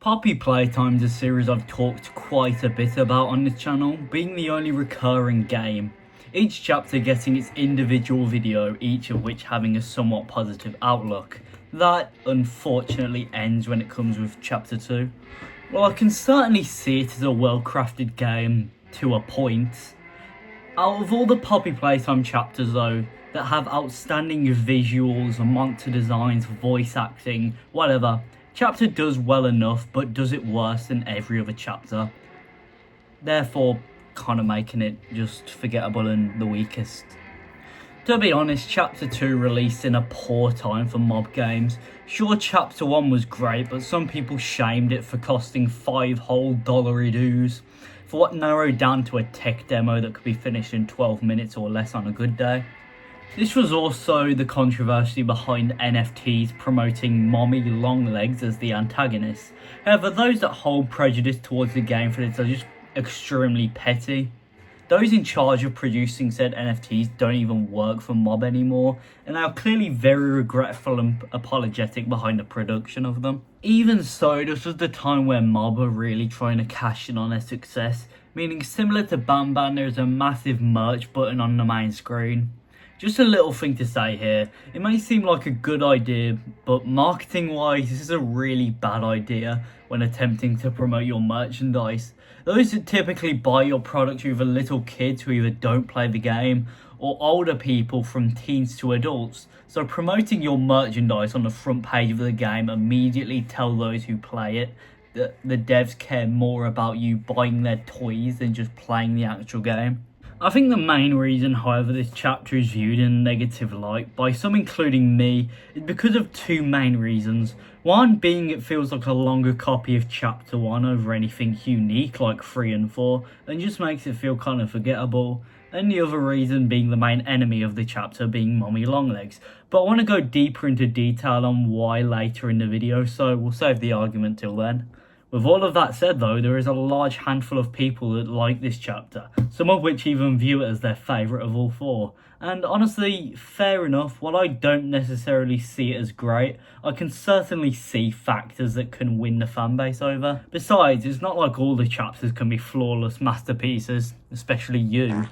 Poppy Playtime is a series I've talked quite a bit about on this channel, being the only recurring game. Each chapter getting its individual video, each of which having a somewhat positive outlook. That, unfortunately, ends when it comes with chapter 2. Well, I can certainly see it as a well-crafted game, to a point. Out of all the Poppy Playtime chapters though, that have outstanding visuals, monster designs, voice acting, whatever, chapter does well enough, but does it worse than every other chapter. Therefore, kind of making it just forgettable and the weakest. To be honest, chapter 2 released in a poor time for mob games. Sure, chapter 1 was great, but some people shamed it for costing $5 whole dollary-doos for what narrowed down to a tech demo that could be finished in 12 minutes or less on a good day. This was also the controversy behind NFTs promoting Mommy Longlegs as the antagonist. However, those that hold prejudice towards the game for this are just extremely petty. Those in charge of producing said NFTs don't even work for Mob anymore, and are clearly very regretful and apologetic behind the production of them. Even so, this was the time where Mob were really trying to cash in on their success, meaning similar to Bam Bam, there's a massive merch button on the main screen. Just a little thing to say here, it may seem like a good idea, but marketing wise this is a really bad idea when attempting to promote your merchandise. Those that typically buy your product are either little kids who either don't play the game, or older people from teens to adults. So promoting your merchandise on the front page of the game immediately tell those who play it that the devs care more about you buying their toys than just playing the actual game. I think the main reason, however, this chapter is viewed in a negative light, by some including me, is because of two main reasons. One being it feels like a longer copy of chapter 1 over anything unique like 3 and 4, and just makes it feel kind of forgettable. And the other reason being the main enemy of the chapter being Mommy Longlegs. But I want to go deeper into detail on why later in the video, so we'll save the argument till then. With all of that said though, there is a large handful of people that like this chapter, some of which even view it as their favourite of all 4. And honestly, fair enough, while I don't necessarily see it as great, I can certainly see factors that can win the fanbase over. Besides, it's not like all the chapters can be flawless masterpieces, especially you.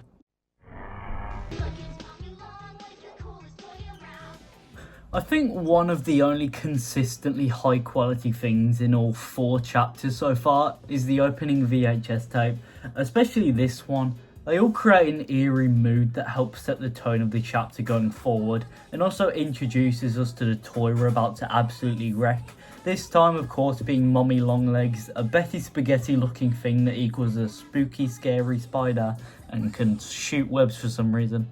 I think one of the only consistently high quality things in all 4 chapters so far is the opening VHS tape, especially this one. They all create an eerie mood that helps set the tone of the chapter going forward, and also introduces us to the toy we're about to absolutely wreck. This time of course being Mommy Longlegs, a Betty Spaghetti looking thing that equals a spooky scary spider and can shoot webs for some reason.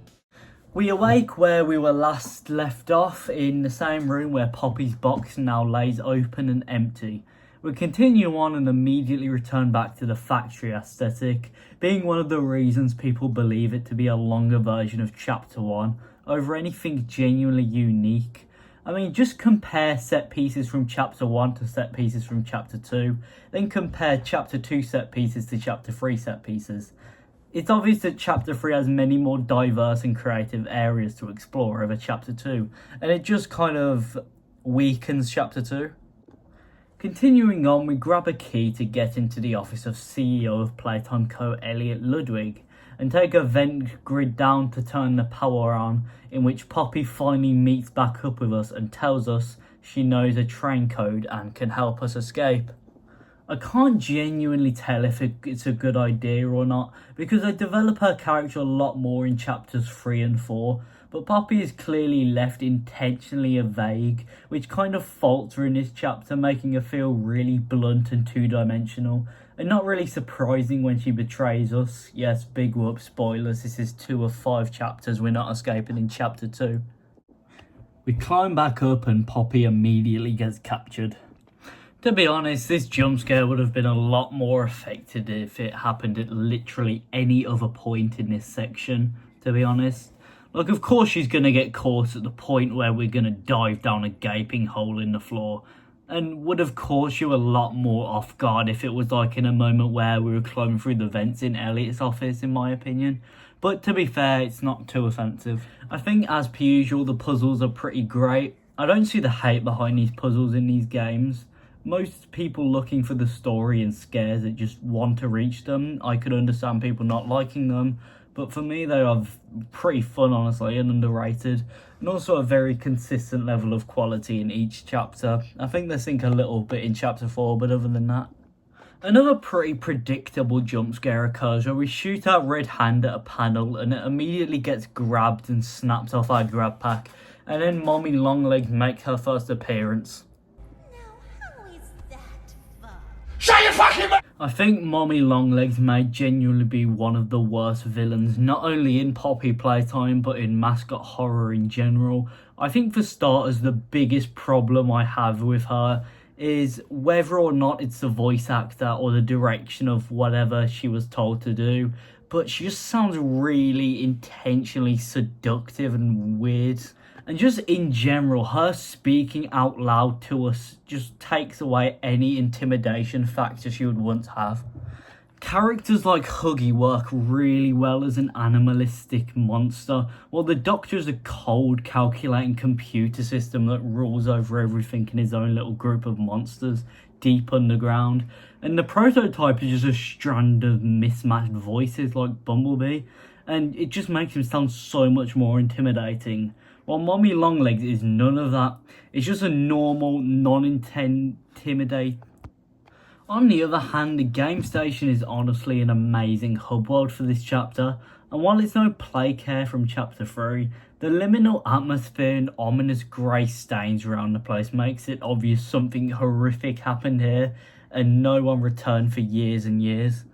We awake where we were last left off, in the same room where Poppy's box now lays open and empty. We continue on and immediately return back to the factory aesthetic, being one of the reasons people believe it to be a longer version of chapter 1 over anything genuinely unique. I mean, just compare set pieces from chapter 1 to set pieces from chapter 2, then compare chapter 2 set pieces to chapter 3 set pieces. It's obvious that chapter 3 has many more diverse and creative areas to explore over chapter 2, and it just kind of weakens chapter 2. Continuing on, we grab a key to get into the office of CEO of Playtime Co. Elliot Ludwig, and take a vent grid down to turn the power on, in which Poppy finally meets back up with us and tells us she knows a train code and can help us escape. I can't genuinely tell if it's a good idea or not, because they develop her character a lot more in chapters 3 and 4, but Poppy is clearly left intentionally vague, which kind of faults her in this chapter, making her feel really blunt and two-dimensional, and not really surprising when she betrays us. Yes, big whoop, spoilers, this is 2 of 5 chapters we're not escaping in chapter 2. We climb back up and Poppy immediately gets captured. To be honest, this jump scare would have been a lot more effective if it happened at literally any other point in this section, to be honest. Like, of course she's going to get caught at the point where we're going to dive down a gaping hole in the floor, and would have caught you a lot more off guard if it was like in a moment where we were climbing through the vents in Elliot's office, in my opinion. But to be fair, it's not too offensive. I think as per usual the puzzles are pretty great. I don't see the hate behind these puzzles in these games. Most people looking for the story and scares that just want to reach them, I could understand people not liking them, but for me they are pretty fun, honestly, and underrated, and also a very consistent level of quality in each chapter. I think they sink a little bit in chapter 4, but other than that. Another pretty predictable jump scare occurs where we shoot our red hand at a panel and it immediately gets grabbed and snaps off our grab pack, and then Mommy Longlegs makes her first appearance. Shut your fucking mouth! I think Mommy Longlegs may genuinely be one of the worst villains, not only in Poppy Playtime, but in mascot horror in general. I think for starters, the biggest problem I have with her is whether or not it's the voice actor or the direction of whatever she was told to do, but she just sounds really intentionally seductive and weird. And just in general, her speaking out loud to us just takes away any intimidation factor she would once have. Characters like Huggy work really well as an animalistic monster, while the Doctor is a cold, calculating computer system that rules over everything in his own little group of monsters deep underground. And the prototype is just a strand of mismatched voices like Bumblebee, and it just makes him sound so much more intimidating. While Mommy Longlegs is none of that. It's just a normal, non-intimidating. On the other hand, the game station is honestly an amazing hub world for this chapter, and while it's no play care from chapter 3, the liminal atmosphere and ominous grey stains around the place makes it obvious something horrific happened here, and no one returned for years and years.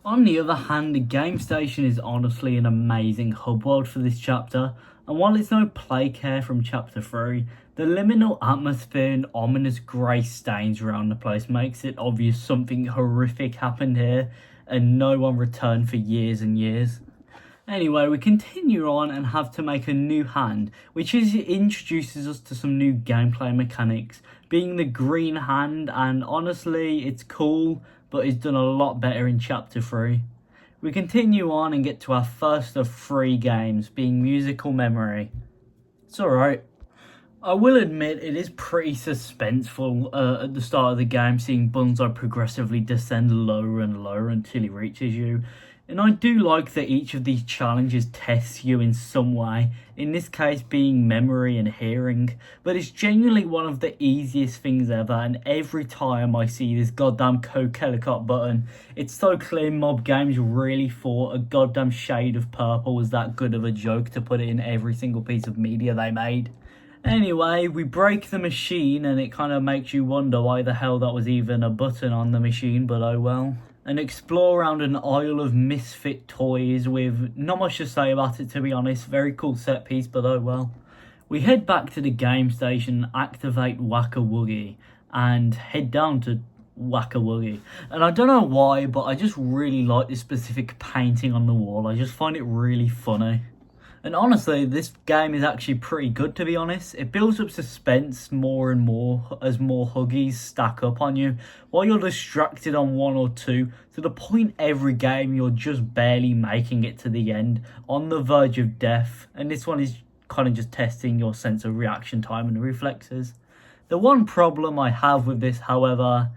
On the other hand, the game station is honestly an amazing hub world for this chapter, and while it's no play care from chapter 3, the liminal atmosphere and ominous grey stains around the place makes it obvious something horrific happened here, and no one returned for years and years. Anyway, we continue on and have to make a new hand, which introduces us to some new gameplay mechanics, being the green hand, and honestly, it's cool, but it's done a lot better in chapter 3. We continue on and get to our first of 3 games, being Musical Memory. It's alright. I will admit it is pretty suspenseful at the start of the game, seeing Bunzo progressively descend lower and lower until he reaches you. And I do like that each of these challenges tests you in some way, in this case being memory and hearing, but it's genuinely one of the easiest things ever, and every time I see this goddamn Coke Helicopter button, it's so clear Mob Games really thought a goddamn shade of purple was that good of a joke to put it in every single piece of media they made. Anyway, we break the machine and it kind of makes you wonder why the hell that was even a button on the machine, but oh well. And explore around an aisle of misfit toys with not much to say about it, to be honest. Very cool set piece, but oh well. We head back to the game station, activate Wacka Woogie, and head down to Wacka Woogie. And I don't know why, but I just really like this specific painting on the wall. I just find it really funny. And honestly, this game is actually pretty good, to be honest. It builds up suspense more and more as more Huggies stack up on you, while you're distracted on 1 or 2, to the point every game you're just barely making it to the end, on the verge of death. And this one is kind of just testing your sense of reaction time and reflexes. The one problem I have with this, however,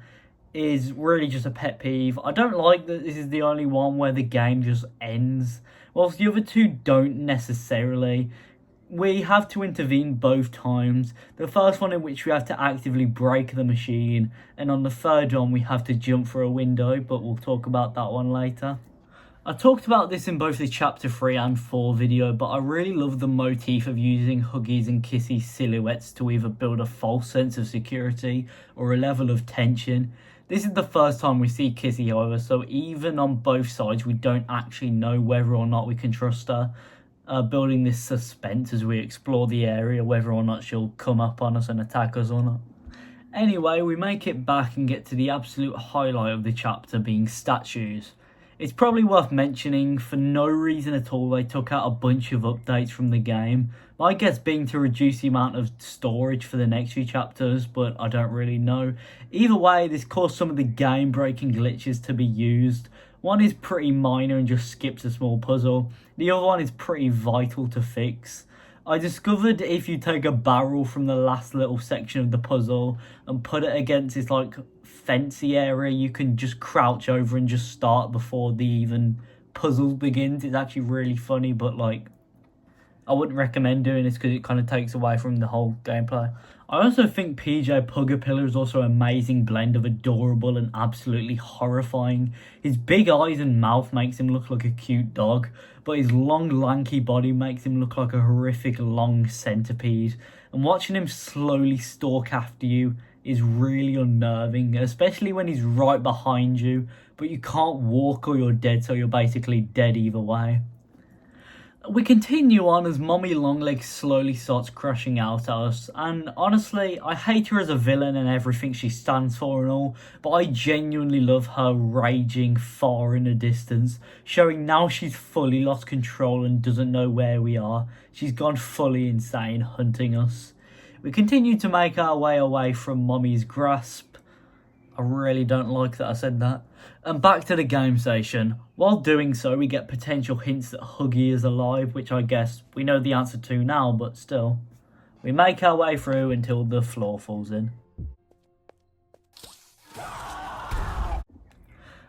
is really just a pet peeve. I don't like that this is the only one where the game just ends, whilst the other 2 don't necessarily. We have to intervene both times. The first one in which we have to actively break the machine, and on the third one we have to jump through a window, but we'll talk about that one later. I talked about this in both the chapter 3 and 4 video, but I really love the motif of using Huggies and Kissy's silhouettes to either build a false sense of security or a level of tension. This is the first time we see Kissy, however, so even on both sides we don't actually know whether or not we can trust her, building this suspense as we explore the area, whether or not she'll come up on us and attack us or not. Anyway, we make it back and get to the absolute highlight of the chapter, being statues. It's probably worth mentioning, for no reason at all, they took out a bunch of updates from the game. My guess being to reduce the amount of storage for the next few chapters, but I don't really know. Either way, this caused some of the game-breaking glitches to be used. One is pretty minor and just skips a small puzzle. The other one is pretty vital to fix. I discovered if you take a barrel from the last little section of the puzzle and put it against this like fancy area, you can just crouch over and just start before the even puzzle begins. It's actually really funny, but like I wouldn't recommend doing this because it kind of takes away from the whole gameplay. I also think PJ Pugapilla is also an amazing blend of adorable and absolutely horrifying. His big eyes and mouth makes him look like a cute dog, but his long lanky body makes him look like a horrific long centipede. And watching him slowly stalk after you is really unnerving, especially when he's right behind you, but you can't walk or you're dead, so you're basically dead either way. We continue on as Mommy Longlegs slowly starts crashing out at us, and honestly, I hate her as a villain and everything she stands for and all, but I genuinely love her raging far in the distance, showing now she's fully lost control and doesn't know where we are. She's gone fully insane hunting us. We continue to make our way away from Mommy's grasp. I really don't like that I said that. And back to the game station. While doing so, we get potential hints that Huggy is alive, which I guess we know the answer to now, but still. We make our way through until the floor falls in.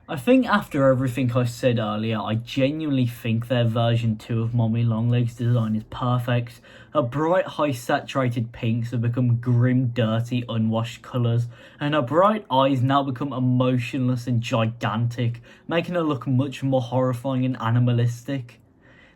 I think after everything I said earlier, I genuinely think their version 2 of Mommy Longlegs design is perfect. Her bright, high saturated pinks have become grim, dirty, unwashed colours, and her bright eyes now become emotionless and gigantic, making her look much more horrifying and animalistic.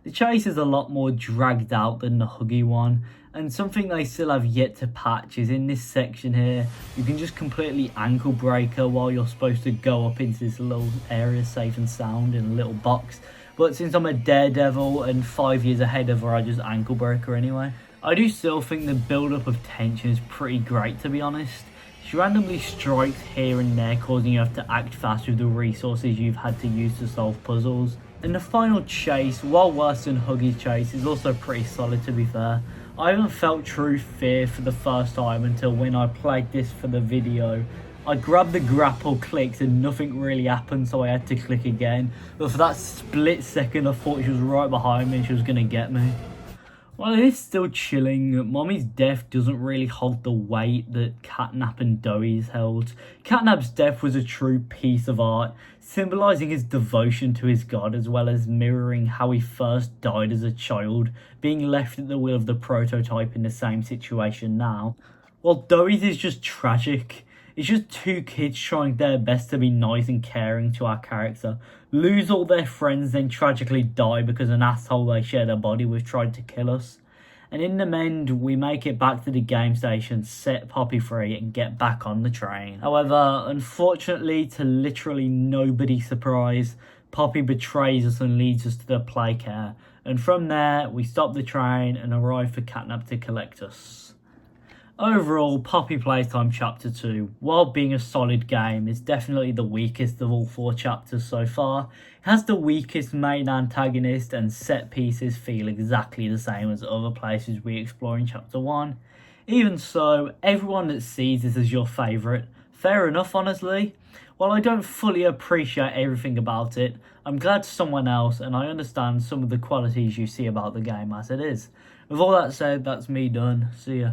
The chase is a lot more dragged out than the Huggy one, and something they still have yet to patch is in this section here, you can just completely ankle break her while you're supposed to go up into this little area safe and sound in a little box. But since I'm a daredevil and 5 years ahead of her, I just ankle break her anyway. I do still think the build-up of tension is pretty great, to be honest. She randomly strikes here and there, causing you to have to act fast with the resources you've had to use to solve puzzles. And the final chase, while worse than Huggy's chase, is also pretty solid, to be fair. I haven't felt true fear for the first time until when I played this for the video. I grabbed the grapple, clicked, and nothing really happened, so I had to click again. But for that split second, I thought she was right behind me and she was going to get me. While it is still chilling, Mommy's death doesn't really hold the weight that Catnap and Doughy's held. Catnap's death was a true piece of art, symbolising his devotion to his god as well as mirroring how he first died as a child, being left at the will of the prototype in the same situation now. While Doughy's is just tragic. It's just two kids trying their best to be nice and caring to our character, lose all their friends, then tragically die because an asshole they shared a body with tried to kill us. And in the end, we make it back to the game station, set Poppy free and get back on the train. However, unfortunately, to literally nobody's surprise, Poppy betrays us and leads us to the playcare. And from there, we stop the train and arrive for Catnap to collect us. Overall, Poppy Playtime Chapter 2, while being a solid game, is definitely the weakest of all 4 chapters so far. It has the weakest main antagonist, and set pieces feel exactly the same as other places we explore in Chapter 1. Even so, everyone that sees this as your favourite, fair enough honestly. While I don't fully appreciate everything about it, I'm glad someone else, and I understand some of the qualities you see about the game as it is. With all that said, that's me done. See ya.